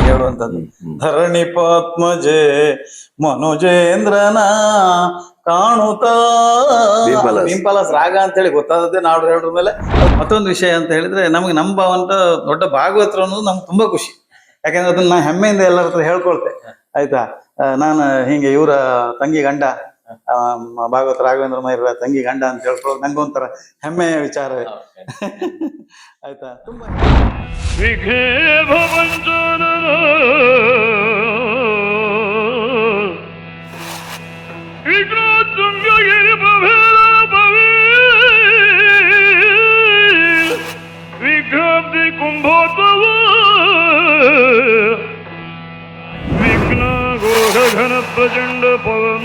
ಹೇಳುವಂಥದ್ದು ಧರಣಿ ಪದ್ಮಜೆ ಮನುಜೇಂದ್ರನ ಕಾಣುತ್ತಾ ಭೀಂಪಾಲಸ್ ರಾಗ ಅಂತ ಹೇಳಿ ಗೊತ್ತಾದದ್ದೇ ನಾಡು ಹೇಳೋದ್ರ ಮೇಲೆ. ಮತ್ತೊಂದು ವಿಷಯ ಅಂತ ಹೇಳಿದ್ರೆ ನಮ್ಗೆ ನಮ್ಮ ಭಾವಂತ ದೊಡ್ಡ ಭಾಗವತರು ಅನ್ನೋದು ನಮ್ಗೆ ತುಂಬಾ ಖುಷಿ. ಯಾಕಂದ್ರೆ ಅದನ್ನ ನಾ ಹೆಮ್ಮೆಯಿಂದ ಎಲ್ಲರ ಹತ್ರ ಹೇಳ್ಕೊಳ್ತೆ. ಆಯ್ತಾ, ನಾನು ಹಿಂಗೆ ಇವರ ತಂಗಿ ಗಂಡ ಭಾಗವತ ರಾಘವೇಂದ್ರ ಮೈರ ತಂಗಿ ಗಂಡ ಅಂತ ಹೇಳ್ಕೊಳ್ಳೋದು ನಂಗೊಂಥರ ಹೆಮ್ಮೆಯ ವಿಚಾರ. ಆಯ್ತಾ, ತುಂಬಾ घन प्रचंड पवन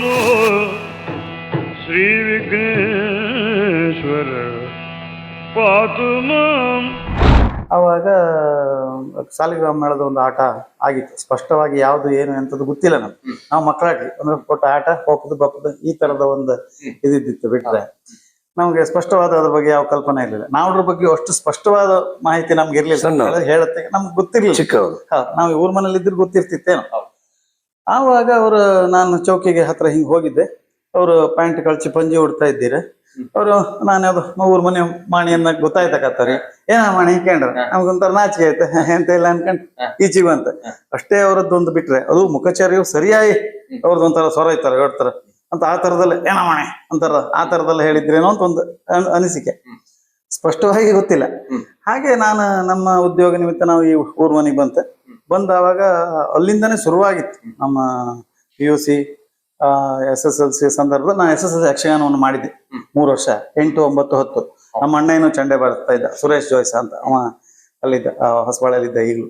श्री विघ्नेश्वर पातु मां. ಆವಾಗ ಸಾಲಿಗ್ರಾಮ ಮೇಳದ ಒಂದು ಆಟ ಆಗಿತ್ತು. ಸ್ಪಷ್ಟವಾಗಿ ಯಾವ್ದು ಏನು ಎಂತದ್ದು ಗೊತ್ತಿಲ್ಲ ನಮ್ಗೆ. ನಾವು ಮಕ್ಕಳಾಗಿ ಅಂದ್ರೆ ಕೊಟ್ಟ ಆಟ ಹೋಗುದು ಬಪ್ಪದು ಈ ತರದ ಒಂದು ಇದಿತ್ತು. ಬಿಟ್ರೆ ನಮ್ಗೆ ಸ್ಪಷ್ಟವಾದ ಅದ್ರ ಬಗ್ಗೆ ಯಾವ ಕಲ್ಪನೆ ಇರಲಿಲ್ಲ. ನಾವ್ರ ಬಗ್ಗೆ ಅಷ್ಟು ಸ್ಪಷ್ಟವಾದ ಮಾಹಿತಿ ನಮ್ಗೆ ಇರ್ಲಿಲ್ಲ. ಹೇಳುತ್ತೆ ನಮ್ಗೆ ಗೊತ್ತಿರ್ಲಿಲ್ಲ. ನಾವು ಊರ್ ಮನೇಲಿ ಇದ್ರೆ ಗೊತ್ತಿರ್ತಿತ್ತೇನೋ. ಆವಾಗ ಅವರು ನಾನು ಚೌಕಿಗೆ ಹತ್ರ ಹಿಂಗೆ ಹೋಗಿದ್ದೆ. ಅವರು ಪ್ಯಾಂಟ್ ಕಳ್ಚಿ ಪಂಜಿ ಉಡ್ತಾ ಇದ್ದೀರ. ಅವರು ನಾನು ಯಾವ್ದು ಊರ್ ಮನೆ ಮಾಣಿಯನ್ನ ಗೊತ್ತಾಯ್ತಕತ್ತಾರಿ. ಏನ ಮಾಣಿ ಕೇಂದ್ರ ನಮ್ಗೊಂಥರ ನಾಚಿಕೆ ಆಯ್ತು. ಎಂತ ಇಲ್ಲ ಅನ್ಕೊಂಡ್ ಈಚಿಗೆ ಅಂತ ಅಷ್ಟೇ. ಅವರದ್ದೊಂದು ಬಿಟ್ರೆ ಅದು ಮುಖಚರ್ಯವು ಸರಿಯಾಗಿ ಅವ್ರದ್ದೊಂಥರ ಸ್ವರ ಇರ್ತಾರೆ ಹೇಳ್ತಾರ ಅಂತ ಆ ತರದಲ್ಲಿ ಏನ ಮಾಣಿ ಅಂತಾರ ಆ ತರದಲ್ಲಿ ಹೇಳಿದ್ರೇನೋ ಅಂತ ಒಂದು ಅನಿಸಿಕೆ. ಸ್ಪಷ್ಟವಾಗಿ ಗೊತ್ತಿಲ್ಲ. ಹಾಗೆ ನಾನು ನಮ್ಮ ಉದ್ಯೋಗ ನಿಮಿತ್ತ ನಾವು ಈ ಊರ್ ಮನೆಗೆ ಬಂದಾವಾಗ ಅಲ್ಲಿಂದನೇ ಶುರುವಾಗಿತ್ತು ನಮ್ಮ PUC SSLC ಸಂದರ್ಭದಲ್ಲಿ. ನಾನು SSLC ಯಕ್ಷಗಾನವನ್ನು ಮಾಡಿದ್ದೆ 3 ವರ್ಷ, 8, 9, 10. ನಮ್ಮ ಅಣ್ಣ ಏನು ಚಂಡೆ ಬರ್ತಾ ಇದ್ದ, ಸುರೇಶ್ ಜೋಯ್ಸ ಅಂತ. ಅವ ಅಲ್ಲಿದ್ದ, ಹೊಸಬಾಳಲ್ಲಿದ್ದ ಈಗಲೂ.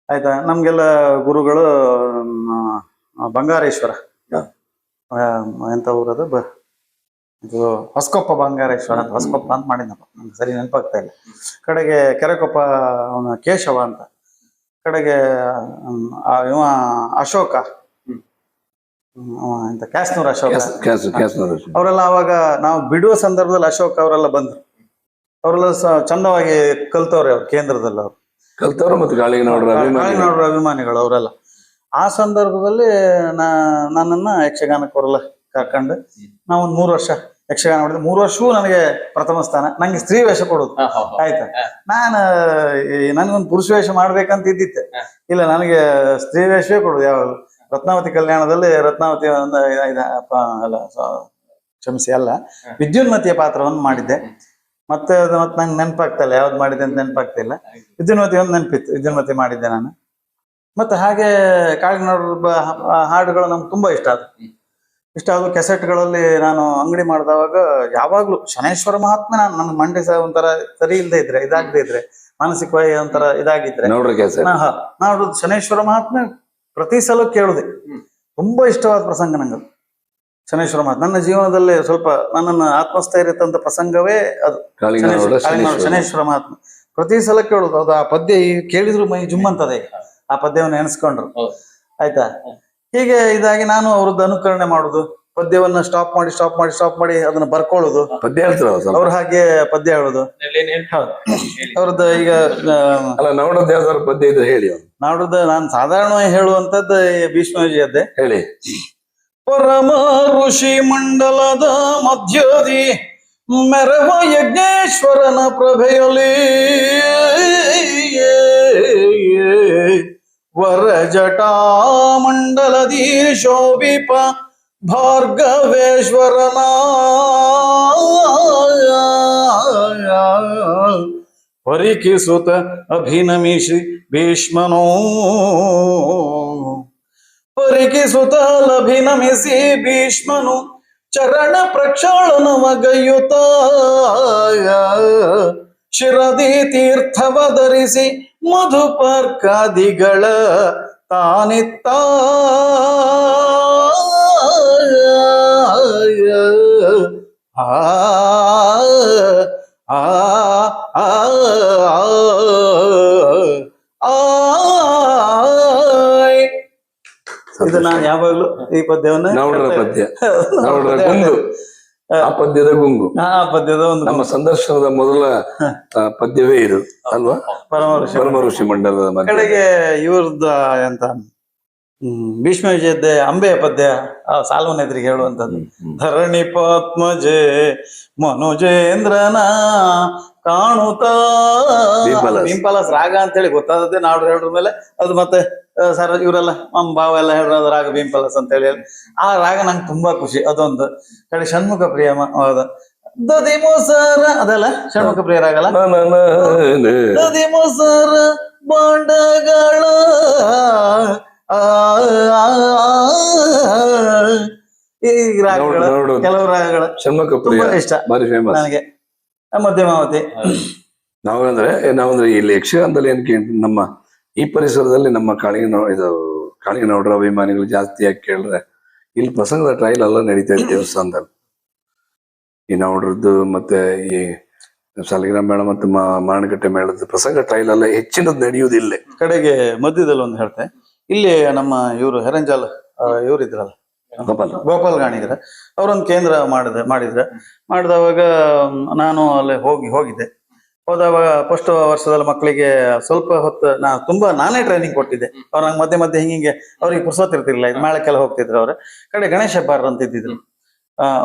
ಆಯ್ತಾ, ನಮ್ಗೆಲ್ಲ ಗುರುಗಳು ಬಂಗಾರೇಶ್ವರ ಎಂತ ಊರದು ಇದು ಹೊಸಕೊಪ್ಪ ಬಂಗಾರೇಶ್ವರ ಅಂತ, ಹೊಸಕೊಪ್ಪ ಅಂತ ಮಾಡಿದ್ನಪ್ಪ, ನಂಗೆ ಸರಿ ನೆನಪಾಗ್ತಾ ಇಲ್ಲ. ಕಡೆಗೆ ಕೆರೆಕೊಪ್ಪ ಅವನ ಕೇಶವ ಅಂತ, ಕಡೆಗೆ ಇವ ಅಶೋಕ ಎಂತ ಕ್ಯಾಸ್ನೂರ್ ಅಶೋಕ ಅವರೆಲ್ಲ. ಅವಾಗ ನಾವು ಬಿಡುವ ಸಂದರ್ಭದಲ್ಲಿ ಅಶೋಕ್ ಅವರೆಲ್ಲ ಬಂದ್ರು. ಅವರೆಲ್ಲ ಚಂದವಾಗಿ ಕಲ್ತವ್ರೆ. ಅವ್ರು ಕೇಂದ್ರದಲ್ಲಿ ಅವ್ರು ಕಲ್ತವ್ರು ಮತ್ತು ಗಾಳಿನಾಡರ ಅಭಿಮಾನಿಗಳು ಅವರೆಲ್ಲ. ಆ ಸಂದರ್ಭದಲ್ಲಿ ನನ್ನನ್ನ ಯಕ್ಷಗಾನಕ್ಕೆ ಅವರೆಲ್ಲ ಕರ್ಕೊಂಡು ನಾವು ಒಂದು 3 ವರ್ಷ ಯಕ್ಷಗಾನ ಮಾಡಿದ್ದೆ. 3 ವರ್ಷವೂ ನನಗೆ ಪ್ರಥಮ ಸ್ಥಾನ. ನಂಗೆ ಸ್ತ್ರೀ ವೇಷ ಕೊಡುದು. ಆಯ್ತಾ, ನನ್ಗೊಂದು ಪುರುಷ ವೇಷ ಮಾಡ್ಬೇಕಂತ ಇದ್ದಿತ್ತೆ. ಇಲ್ಲ, ನನಗೆ ಸ್ತ್ರೀ ವೇಷವೇ ಕೊಡುದು. ಯಾವಾಗ ರತ್ನಾವತಿ ಕಲ್ಯಾಣದಲ್ಲಿ ರತ್ನಾವತಿ ಅಲ್ಲ ಕ್ಷಮಿಸಿ ಅಲ್ಲ ವಿದ್ಯುನ್ಮತಿಯ ಪಾತ್ರವನ್ನು ಮಾಡಿದ್ದೆ. ಮತ್ತೆ ನಂಗೆ ನೆನಪಾಗ್ತಾ ಇಲ್ಲ ಯಾವ್ದು ಮಾಡಿದೆ ಅಂತ ನೆನಪಾಗ್ತಾ ಇಲ್ಲ. ವಿದ್ಯುನ್ಮತಿ ಒಂದು ನೆನಪಿತ್ತು, ವಿದ್ಯುನ್ಮತಿ ಮಾಡಿದ್ದೆ ನಾನು. ಮತ್ತೆ ಹಾಗೆ ಕಾಳಿನಾಡ ಹಾಡುಗಳು ನಮ್ಗೆ ತುಂಬಾ ಇಷ್ಟ ಆದವು. ಕೆಸೆಟ್ಗಳಲ್ಲಿ ನಾನು ಅಂಗಡಿ ಮಾಡಿದವಾಗ ಯಾವಾಗ್ಲೂ ಶನೇಶ್ವರ ಮಹಾತ್ಮೆ ನನ್ಗೆ ಮಂಡಿ ಒಂಥರ ಸರಿ ಇಲ್ಲದೆ ಇದ್ರೆ, ಇದಾಗದೆ ಇದ್ರೆ, ಮಾನಸಿಕವಾಗಿ ಒಂಥರ ಇದಾಗಿದ್ರೆ ನೋಡುದು ಶನೇಶ್ವರ ಮಹಾತ್ಮೆ ಪ್ರತಿ ಸಲ ಕೇಳುದೆ. ತುಂಬಾ ಇಷ್ಟವಾದ ಪ್ರಸಂಗ ನಂಗೆ ಶನೇಶ್ವರ ಮಹಾತ್ಮ. ನನ್ನ ಜೀವನದಲ್ಲಿ ಸ್ವಲ್ಪ ನನ್ನನ್ನು ಆತ್ಮಸ್ಥೈರ್ಯ ತಂದ ಪ್ರಸಂಗವೇ ಅದು ಶನೇಶ್ವರ ಮಹಾತ್ಮ. ಪ್ರತಿ ಸಲ ಕೇಳುದು. ಅದು ಆ ಪದ್ಯ ಕೇಳಿದ್ರು ಮೈ ಜುಮ್ಮಂತದೆ. ಆ ಪದ್ಯವನ್ನು ಎಣಿಸ್ಕೊಂಡ್ರು. ಆಯ್ತಾ, ಹೀಗೆ ಇದಾಗಿ ನಾನು ಅವ್ರದ್ದು ಅನುಕರಣೆ ಮಾಡುದು. ಪದ್ಯವನ್ನ ಸ್ಟಾಪ್ ಮಾಡಿ ಅದನ್ನ ಬರ್ಕೊಳ್ಳೋದು. ಪದ್ಯ ಹೇಳ್ತಾರ ಅವ್ರ ಹಾಗೆ ಪದ್ಯ ಹೇಳುದು. ಅವ್ರದ್ದು ಈಗ ನಾಡೋದ್ ಯಾವ್ದಾದ್ರು ಪದ್ಯ ಇದ್ರೆ ಹೇಳಿ. ನಾಡೋದು ನಾನು ಸಾಧಾರಣವಾಗಿ ಹೇಳುವಂತದ್ದು ಭೀಷ್ಮ ವಿಜಯದ್ದೇ ಹೇಳಿ. ಪರಮ ಋಷಿ ಮಂಡಲದ ಮಧ್ಯದಿ ಮೆರವ ಯಜ್ಞೇಶ್ವರನ ಪ್ರಭೆಯಲಿ ವರಜಟಾ ಮಂಡಲದಿ ಶೋಭಿಪ ಭಾರ್ಗವೇಶ್ವರನ ಪರಿಕಿಸುತ್ತ ಅಭಿನಮಿಸಿ ಭೀಷ್ಮನೋ ಪರಿಕಿಸುತ್ತಲಭಿನಮಿಸಿ ಭೀಷ್ಮನು ಚರಣ ಪ್ರಕ್ಷಾಳನವಗೈಯುತ್ತ ಶಿರದಿ ತೀರ್ಥವ ಧರಿಸಿ ಮಧುಪರ್ಕಾದಿಗಳ ತಾನಿತ್ತ ಇದು ನಾನು ಯಾವಾಗ್ಲೂ ಈ ಪದ್ಯವನ್ನ ಪದ್ಯ ಆ ಪದ್ಯದ ಗುಂಗು ಆ ಪದ್ಯದ ಒಂದು ನಮ್ಮ ಸಂದರ್ಶನದ ಮೊದಲ ಪದ್ಯವೇ ಇದು ಅಲ್ವಾ? ಪರಮ ಋಷಿ ಪರಮ ಋಷಿ ಮಂಡಲದ ಮಧ್ಯ. ಕಡೆಗೆ ಇವ್ರದ್ದು ಎಂತ ಭೀಷ್ಮ ವಿಜಯದ್ದೇ ಅಂಬೆಯ ಪದ್ಯ ಸಾಲ್ವನ ಎದುರಿಗೆ ಹೇಳುವಂತದ್ದು. ಧರಣಿ ಪದ್ಮಜೆ ಮನುಜೇಂದ್ರನ ಕಾಣುತ್ತಾ ಭೀಂಪಲಾಸ್ ರಾಗ ಅಂತ ಹೇಳಿ ಗೊತ್ತಾದದ್ದೇ ನಾಡು ಹೇಳ್ರ ಮೇಲೆ ಅದು ಮತ್ತೆ ಸರ್ ಇವರೆಲ್ಲ ನಮ್ಮ ಭಾವ ಎಲ್ಲ ಹೇಳಿರೋದು ರಾಗ ಭೀಂಪಲಾಸ್ ಅಂತ ಹೇಳಿ ಆ ರಾಗ ನಂಗೆ ತುಂಬಾ ಖುಷಿ. ಅದೊಂದು ಕಡೆ ಷಣ್ಮುಖ ಪ್ರಿಯ ದದಿ ಮೊಸರ ಅದಲ್ಲ ಷಣ್ಮುಖ ಪ್ರಿಯ ರಾಗ ಅಲ್ಲ. ದದಿ ಮೊಸರ ಬಾಂಡಗಳ ಈ ರಾಗಗಳು ಕೆಲವು ರಾಗಗಳು ಷಣ್ಮುಖ ತುಂಬಾ ಇಷ್ಟ ಬಾರಿ ಫೇಮಸ್ ನನಗೆ. ಮಧ್ಯಮಾವತಿ ನಾವಂದ್ರೆ ಇಲ್ಲಿ ಯಕ್ಷಗಾನದಲ್ಲಿ ಏನ್ ನಮ್ಮ ಈ ಪರಿಸರದಲ್ಲಿ ನಮ್ಮ ಕಾಳಿಂಗನೌಡರ ಅಭಿಮಾನಿಗಳು ಜಾಸ್ತಿ ಯಾಕೆ ಕೇಳಿದ್ರೆ ಇಲ್ಲಿ ಪ್ರಸಂಗದ ಟ್ರಯಲ್ ಎಲ್ಲ ನಡೀತಾ ಇದೆ ದೇವಸ್ಥಾನದಲ್ಲಿ. ಈ ನೌಡ್ರದ್ದು ಮತ್ತೆ ಈ ಸಾಲಿಗ್ರಾಮ ಮೇಳ ಮತ್ತು ಮಾರಣಕಟ್ಟೆ ಮೇಳದ ಪ್ರಸಂಗ ಟ್ರಯಲ್ ಎಲ್ಲ ಹೆಚ್ಚಿನದ್ದು ನಡೆಯುವುದಿಲ್ಲ. ಕಡೆಗೆ ಮಧ್ಯದಲ್ಲಿ ಒಂದು ಹೇಳ್ತೆ, ಇಲ್ಲಿ ನಮ್ಮ ಇವರು ಹೆರಂಜಾಲ್ ಇವ್ರು ಇದ್ರಲ್ಲ ಗೋಪಾಲ್ ಗಾಣಿಗರ ಅವರೊಂದು ಕೇಂದ್ರ ಮಾಡಿದವಾಗ ನಾನು ಅಲ್ಲಿ ಹೋಗಿದ್ದೆ. ಹೋದವಾಗ ಫಸ್ಟ್ ವರ್ಷದಲ್ಲಿ ಮಕ್ಕಳಿಗೆ ಸ್ವಲ್ಪ ಹೊತ್ತು ನಾನೇ ಟ್ರೈನಿಂಗ್ ಕೊಟ್ಟಿದ್ದೆ. ಅವ್ರು ನಂಗೆ ಮಧ್ಯೆ ಹಿಂಗೆ ಅವ್ರಿಗೆ ಪುರ್ಸೋತಿರ್ತಿರ್ಲಿಲ್ಲ, ಇದು ಮೇಳಕ್ಕೆಲ್ಲ ಹೋಗ್ತಿದ್ರು. ಅವ್ರ ಕಡೆ ಗಣೇಶ ಹೆಬ್ಬಾರ್ ಅಂತ ಇದ್ದಿದ್ರು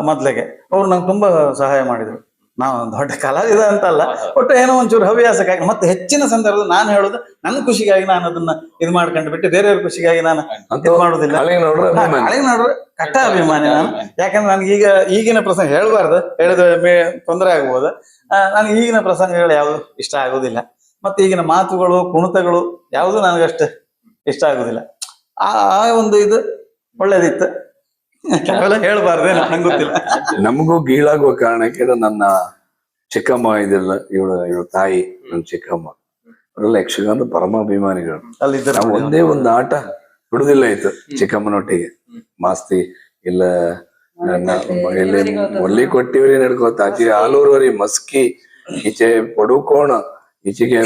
ಮೊದ್ಲಿಗೆ. ಅವ್ರು ನಂಗೆ ತುಂಬಾ ಸಹಾಯ ಮಾಡಿದ್ರು. ನಾವು ದೊಡ್ಡ ಕಲಾವಿದ ಅಂತಲ್ಲ, ಒಟ್ಟು ಏನೋ ಒಂಚೂರು ಹವ್ಯಾಸಕ್ಕಾಗಿ ಮತ್ತೆ ಹೆಚ್ಚಿನ ಸಂದರ್ಭದಲ್ಲಿ ನಾನು ಹೇಳೋದು ನನ್ನ ಖುಷಿಗಾಗಿ ನಾನು ಅದನ್ನ ಇದು ಮಾಡ್ಕೊಂಡು ಬಿಟ್ಟು ಬೇರೆಯವ್ರ ಖುಷಿಗಾಗಿ ನಾನು ಇದು ಮಾಡೋದಿಲ್ಲ. ನೋಡ್ರೆ ಕಟ್ಟ ಅಭಿಮಾನಿ ನಾನು. ಯಾಕಂದ್ರೆ ನನ್ಗೆ ಈಗಿನ ಪ್ರಸಂಗ ಹೇಳ್ಬಾರ್ದು, ಹೇಳಿದ್ರೆ ತೊಂದರೆ ಆಗ್ಬೋದು. ನನ್ಗೆ ಈಗಿನ ಪ್ರಸಂಗಗಳು ಯಾವುದು ಇಷ್ಟ ಆಗುದಿಲ್ಲ. ಮತ್ತೆ ಈಗಿನ ಮಾತುಗಳು ಕುಣಿತಗಳು ಯಾವುದು ನನಗಷ್ಟು ಇಷ್ಟ ಆಗುದಿಲ್ಲ. ಆ ಒಂದು ಇದು ಒಳ್ಳೇದಿತ್ತು. ಕೆಲವೆಲ್ಲ ಹೇಳ್ಬಾರ್ದೆ ನಂಗೆ ಗೊತ್ತಿಲ್ಲ. ನಮಗೂ ಗೀಳಾಗುವ ಕಾರಣಕ್ಕೆ ನನ್ನ ಚಿಕ್ಕಮ್ಮ ಇದೆಲ್ಲ ಇವಳ ತಾಯಿ ನನ್ನ ಚಿಕ್ಕಮ್ಮ ಅವರೆಲ್ಲ ಯಕ್ಷಗಾನದ ಪರಮಾಭಿಮಾನಿಗಳು. ನಾವು ಒಂದೇ ಒಂದು ಆಟ ಬಿಡುದಿಲ್ಲ ಇತ್ತು ಚಿಕ್ಕಮ್ಮನೊಟ್ಟಿಗೆ. ಮಾಸ್ತಿ ಇಲ್ಲ ಇಲ್ಲಿ ಒಲ್ಲಿ ಕೊಟ್ಟಿವರಿ ನಡ್ಕೋತ ಆಚೆ ಆಲೂರವರಿ ಮಸ್ಕಿ, ಈಚೆ ಪಡುಕೋಣ, ಈಚೆಗೆ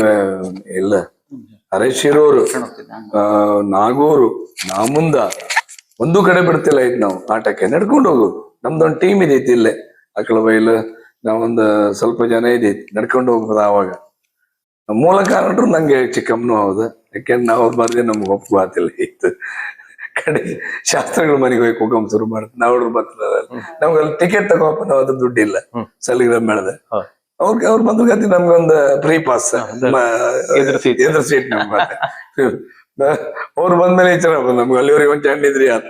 ಇಲ್ಲ ಅರೆಶಿರೋರು, ನಾಗೂರು, ನಾಮುಂದ ಒಂದು ಕಡೆ ಬಿಡ್ತಿಲ್ಲ ಇದ್ ನಾವು ಆಟಕ್ಕೆ ನಡ್ಕೊಂಡು ಹೋಗುದು. ನಮ್ದೊಂದು ಟೀಮ್ ಇದೈತಿ ಇಲ್ಲೇ ಅಕ್ಕಳ ಬೈಲು, ನಾವೊಂದು ಸ್ವಲ್ಪ ಜನ ಇದೈತಿ ನಡ್ಕೊಂಡು ಹೋಗ್ಬೋದು. ಆವಾಗ ಮೂಲ ಕಾರಣರು ನಂಗೆ ಚಿಕ್ಕಮ್ಮನೂ ಹೌದು. ಯಾಕೆಂದ್ರೆ ನಾವು ಬರ್ದೆ ನಮ್ಗೆ ಒಪ್ಪು ಆತಿಲ್ಲ ಇತ್ತು. ಕಡೆ ಶಾಸ್ತ್ರಗಳ ಮನೆಗೆ ಹೋಗಿ ಹೋಗಮ್ ಶುರು ಮಾಡ್ತೀವಿ. ನಾವು ಬರ್ತಾರೆ ನಮ್ಗೆ ಅಲ್ಲಿ ಟಿಕೆಟ್ ತಗೋಪ್ಪ, ನಾವು ಅದು ದುಡ್ಡಿಲ್ಲ ಸಾಲಿಗ್ರಾಮ ಮೇಳದ. ಅವ್ರು ಬಂದ್ರು ಗತಿ ನಮ್ಗೊಂದು ಫ್ರೀ ಪಾಸ್ ಎದುರು ಸೀಟ್ ನಮ್ಗೆ. ಅವ್ರು ಬಂದ್ಮೇಲೆ ಈ ತರ ನಮ್ಗೆ ಅಲ್ಲಿವರೆಗೆ ಒಂದು ಚಂಡಿದ್ರಿ ಆತ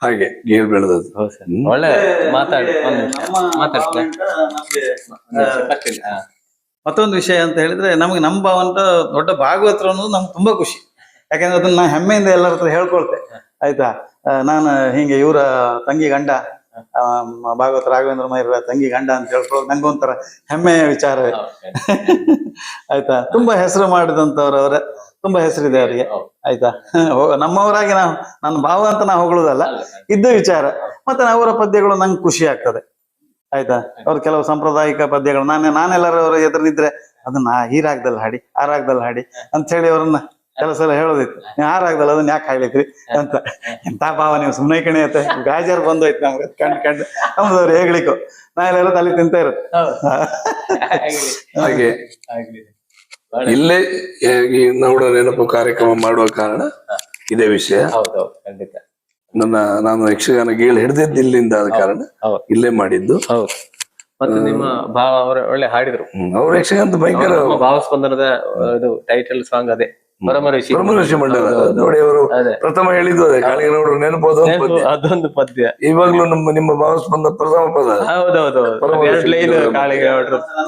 ಹಾಗೆ ಗೀರ್ ಬೆಳೆದದ್ದು. ಒಳ್ಳೆ ಮತ್ತೊಂದು ವಿಷಯ ಅಂತ ಹೇಳಿದ್ರೆ, ನಮ್ಗೆ ನಮ್ಮ ಭಾವಂತ ದೊಡ್ಡ ಭಾಗವತರು ಅನ್ನೋದು ನಮ್ಗೆ ತುಂಬಾ ಖುಷಿ. ಯಾಕಂದ್ರೆ ಅದನ್ನ ನಾ ಹೆಮ್ಮೆಯಿಂದ ಎಲ್ಲರ ಹತ್ರ ಹೇಳ್ಕೊಳ್ತೆ. ಆಯ್ತಾ, ನಾನು ಹಿಂಗೆ ಇವರ ತಂಗಿ ಗಂಡ ಭಾಗವತ ರಾಘವೇಂದ್ರ ಮೈರ ತಂಗಿ ಗಂಡ ಅಂತ ಹೇಳ್ಕೊಳ್ಳೋದು ನಂಗೊಂಥರ ಹೆಮ್ಮೆಯ ವಿಚಾರವೇ. ಆಯ್ತಾ, ತುಂಬಾ ಹೆಸರು ಮಾಡಿದಂಥವ್ರು ಅವರ, ತುಂಬಾ ಹೆಸರಿದೆ ಅವರಿಗೆ. ಆಯ್ತಾ, ನಮ್ಮವರಾಗಿ ನಾವು ನನ್ನ ಭಾವ ಅಂತ ನಾವು ಹೊಗಳೋದಲ್ಲ, ಇದ್ದ ವಿಚಾರ. ಮತ್ತೆ ಅವರ ಪದ್ಯಗಳು ನಂಗೆ ಖುಷಿ ಆಗ್ತದೆ. ಆಯ್ತಾ, ಅವ್ರ ಕೆಲವು ಸಾಂಪ್ರದಾಯಿಕ ಪದ್ಯಗಳು ನಾನೆಲ್ಲರವ್ರ ಎದುರಿದ್ರೆ ಅದನ್ನ ಈ ರಾಗದಲ್ಲಿ ಹಾಡಿ ಆ ರಾಗದಲ್ಲಿ ಹಾಡಿ ಅಂತ ಹೇಳಿ ಅವ್ರನ್ನ ಕೆಲವು ಸಲ ಹೇಳೋದಿತ್ತು. ನೀವು ಆ ರಾಗದಲ್ಲಿ ಅದನ್ನ ಯಾಕೆ ಹಾಡ್ಲಿಕ್ರಿ ಅಂತ. ಎಂತ ಭಾವ ನೀವು ಸುಮ್ಮನೆ ಕಣಿಯತ್ತೆ, ಗಾಜರ್ ಬಂದೋಯ್ತು ನಮ್ಗೆ ಕಂಡು ನಮ್ದವ್ರು ಹೇಗ್ಲಿಕ್ಕೂ ನಾ ಎಲ್ಲ ತಲೆ ತಿಂತ ಇರುತ್ತೆ. ಹಾಗೆ ಇಲ್ಲೇ ಈ ನೌಡ ನೆನಪು ಕಾರ್ಯಕ್ರಮ ಮಾಡುವ ಕಾರಣ ಇದೇ ವಿಷಯ. ನಾನು ಯಕ್ಷಗಾನ ಗೀಳು ಹಿಡಿದಿದ್ದು ಇಲ್ಲಿಂದ ಆದ ಕಾರಣ ಇಲ್ಲೇ ಮಾಡಿದ್ದು. ಮತ್ತೆ ನಿಮ್ಮ ಭಾವ ಅವರು ಒಳ್ಳೆ ಹಾಡಿದ್ರು. ಅವ್ರ ಯಕ್ಷಗಾನದ ಭಯಂಕರ ಭಾವಸ್ಪಂದನದ ಇದು ಟೈಟಲ್ ಸಾಂಗ್ ಅದೇ ಪರಮ ಋಷಿ ಮಂಡಲ ನೋಡಿ. ಅವರು ಪ್ರಥಮ ಹೇಳಿದ್ದು ಅದೇ, ಕಾಳಿಂಗನೌಡರು ನೆನಪೋದು ಅದೊಂದು ಪದ್ಯ. ಇವಾಗ್ಲೂ ನಿಮ್ಮ ಭಾವಸ್ಪಂದ ಪ್ರಥಮ ಪದ. ಹೌದೌದು,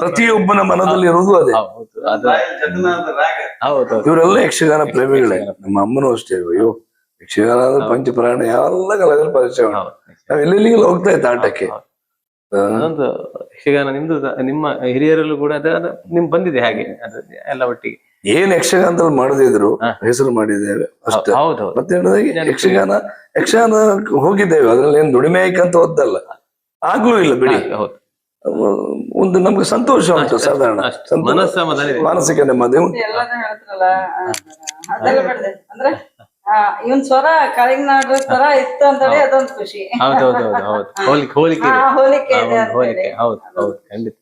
ಪ್ರತಿಯೊಬ್ಬನ ಮನದಲ್ಲಿ ಇರುವುದು ಅದೇ. ಇವರೆಲ್ಲ ಯಕ್ಷಗಾನ ಪ್ರೇಮಿಗಳೇ. ನಮ್ಮ ಅಮ್ಮನೂ ಅಷ್ಟೇ. ಅಯ್ಯೋ, ಯಕ್ಷಗಾನ ಅಂದ್ರೆ ಪಂಚಪ್ರಾಣ ಎಲ್ಲ ಕಲಾವಿದರ ಪರಿಚಯ. ನಾವ್ ಎಲ್ಲೆಲ್ಲಿಗೆಲ್ಲ ಹೋಗ್ತಾ ಇತ್ತು ಆಟಕ್ಕೆ. ಅದೊಂದು ಯಕ್ಷಗಾನ ನಿಮ್ದು, ನಿಮ್ಮ ಹಿರಿಯರಲ್ಲೂ ಕೂಡ ಅದ ನಿಮ್ ಬಂದಿದೆ ಹಾಗೆ ಅದು ಎಲ್ಲ ಒಟ್ಟಿಗೆ. ಏನ್ ಯಕ್ಷಗಾನದಲ್ಲಿ ಮಾಡದಿದ್ರು ಹೆಸರು ಮಾಡಿದ್ದೇವೆ ಅಷ್ಟೇ. ಮತ್ತೆ ಯಕ್ಷಗಾನ ಹೋಗಿದ್ದೇವೆ, ಅದ್ರಲ್ಲಿ ಏನ್ ದುಡಿಮೆ ಆಯ್ಕಂತ ಓದ್ದಲ್ಲ, ಆಗ್ಲೂ ಇಲ್ಲ ಬಿಡಿ. ಒಂದು ನಮ್ಗೆ ಸಂತೋಷ ಉಂಟು, ಸಾಧಾರಣ ಮಾನಸಿಕ ನೆಮ್ಮದಿ ಉಂಟು. ಇವನ್ ಸ್ವರ ಕಳಿಂಗನಾಡು ಸ್ವರ ಇತ್ತು ಅಂತೇಳಿ ಅದೊಂದು ಖುಷಿ. ಹೌದು ಹೋಲಿಕೆ ಇದೆ. ಹೋಲಿಕೆ ಇದೆ ಅಂತ ಹೋಲಿಕೆ ಹೌದು ಖಂಡಿತ.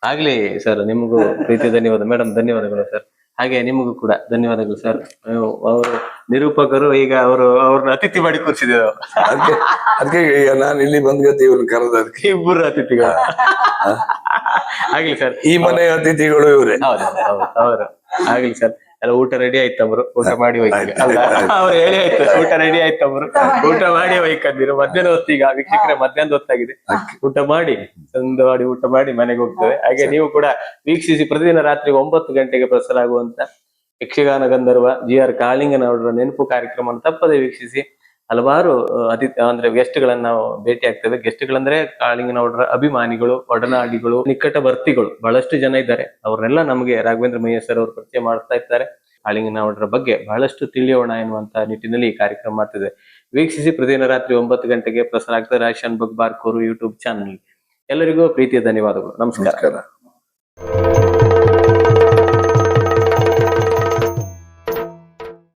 ಆಗ್ಲಿ ಸರ್, ನಿಮಗೂ ಪ್ರೀತಿ ಧನ್ಯವಾದ. ಮೇಡಮ್ ಧನ್ಯವಾದಗಳು ಸರ್. ಹಾಗೆ ನಿಮಗೂ ಕೂಡ ಧನ್ಯವಾದಗಳು ಸರ್. ಅವರು ನಿರೂಪಕರು, ಈಗ ಅವ್ರನ್ನ ಅತಿಥಿ ಮಾಡಿ ಕೂರಿಸಿದ್ದೇವೆ. ಅದಕ್ಕೆ ಈಗ ನಾನು ಇಲ್ಲಿ ಬಂದ್ಗತಿ ಇವ್ರನ್ನ ಕರೆದ ಅದಕ್ಕೆ ಇಬ್ಬರು ಅತಿಥಿಗಳು. ಆಗ್ಲಿ ಸರ್, ಈ ಮನೆ ಅತಿಥಿಗಳು ಇವ್ರೆ. ಹೌದು ಆಗ್ಲಿ ಸರ್. ಎಲ್ಲ ಊಟ ರೆಡಿ ಆಯ್ತವ್ರು, ಊಟ ಮಾಡಿ ಹೋಯ್ತಾರೆ. ಅವ್ರು ಹೇಳಿ ಆಯ್ತು, ಊಟ ರೆಡಿ ಆಯ್ತವ್ರು, ಊಟ ಮಾಡಿ ಹೋಯ್ಕಂದಿರು. ಮಧ್ಯಾಹ್ನ ಹೊತ್ತೀಗ ವೀಕ್ಷಕರೇ, ಮಧ್ಯಾಹ್ನದ ಹೊತ್ತಾಗಿದೆ. ಊಟ ಮಾಡಿ ಚಂದವಾಗಿ ಊಟ ಮಾಡಿ ಮನೆಗೆ ಹೋಗ್ತೇವೆ. ಹಾಗೆ ನೀವು ಕೂಡ ವೀಕ್ಷಿಸಿ. ಪ್ರತಿದಿನ ರಾತ್ರಿ 9 ಗಂಟೆಗೆ ಪ್ರಸಾರವಾಗುವಂತ ಯಕ್ಷಗಾನ ಗಂಧರ್ವ GR ಕಾಳಿಂಗನವರ ನೆನಪು ಕಾರ್ಯಕ್ರಮವನ್ನು ತಪ್ಪದೆ ವೀಕ್ಷಿಸಿ. ಹಲವಾರು ಅಂದ್ರೆ ಗೆಸ್ಟ್ಗಳನ್ನ ನಾವು ಭೇಟಿ ಆಗ್ತೇವೆ. ಗೆಸ್ಟ್ಗಳಂದ್ರೆ ಕಾಳಿಂಗನವರ ಅಭಿಮಾನಿಗಳು, ಒಡನಾಡಿಗಳು, ನಿಕಟವರ್ತಿಗಳು ಬಹಳಷ್ಟು ಜನ ಇದ್ದಾರೆ. ಅವ್ರನ್ನೆಲ್ಲ ನಮಗೆ ರಾಘವೇಂದ್ರ ಮಯ್ಯ ಸರ್ ಅವರು ಪರಿಚಯ ಮಾಡ್ತಾ ಇರ್ತಾರೆ. ಕಾಳಿಂಗನವರ ಬಗ್ಗೆ ಬಹಳಷ್ಟು ತಿಳಿಯೋಣ ಎನ್ನುವಂತ ನಿಟ್ಟಿನಲ್ಲಿ ಈ ಕಾರ್ಯಕ್ರಮ ಮಾಡ್ತಿದೆ. ವೀಕ್ಷಿಸಿ. ಪ್ರತಿದಿನ ರಾತ್ರಿ 9 ಗಂಟೆಗೆ ಪ್ರಸಾರ ಆಗ್ತದೆ ರಾಶನ್ ಬಗ್ಬಾರ್ಕೂರು ಯೂಟ್ಯೂಬ್ ಚಾನಲ್. ಎಲ್ಲರಿಗೂ ಪ್ರೀತಿಯ ಧನ್ಯವಾದಗಳು. ನಮಸ್ಕಾರ.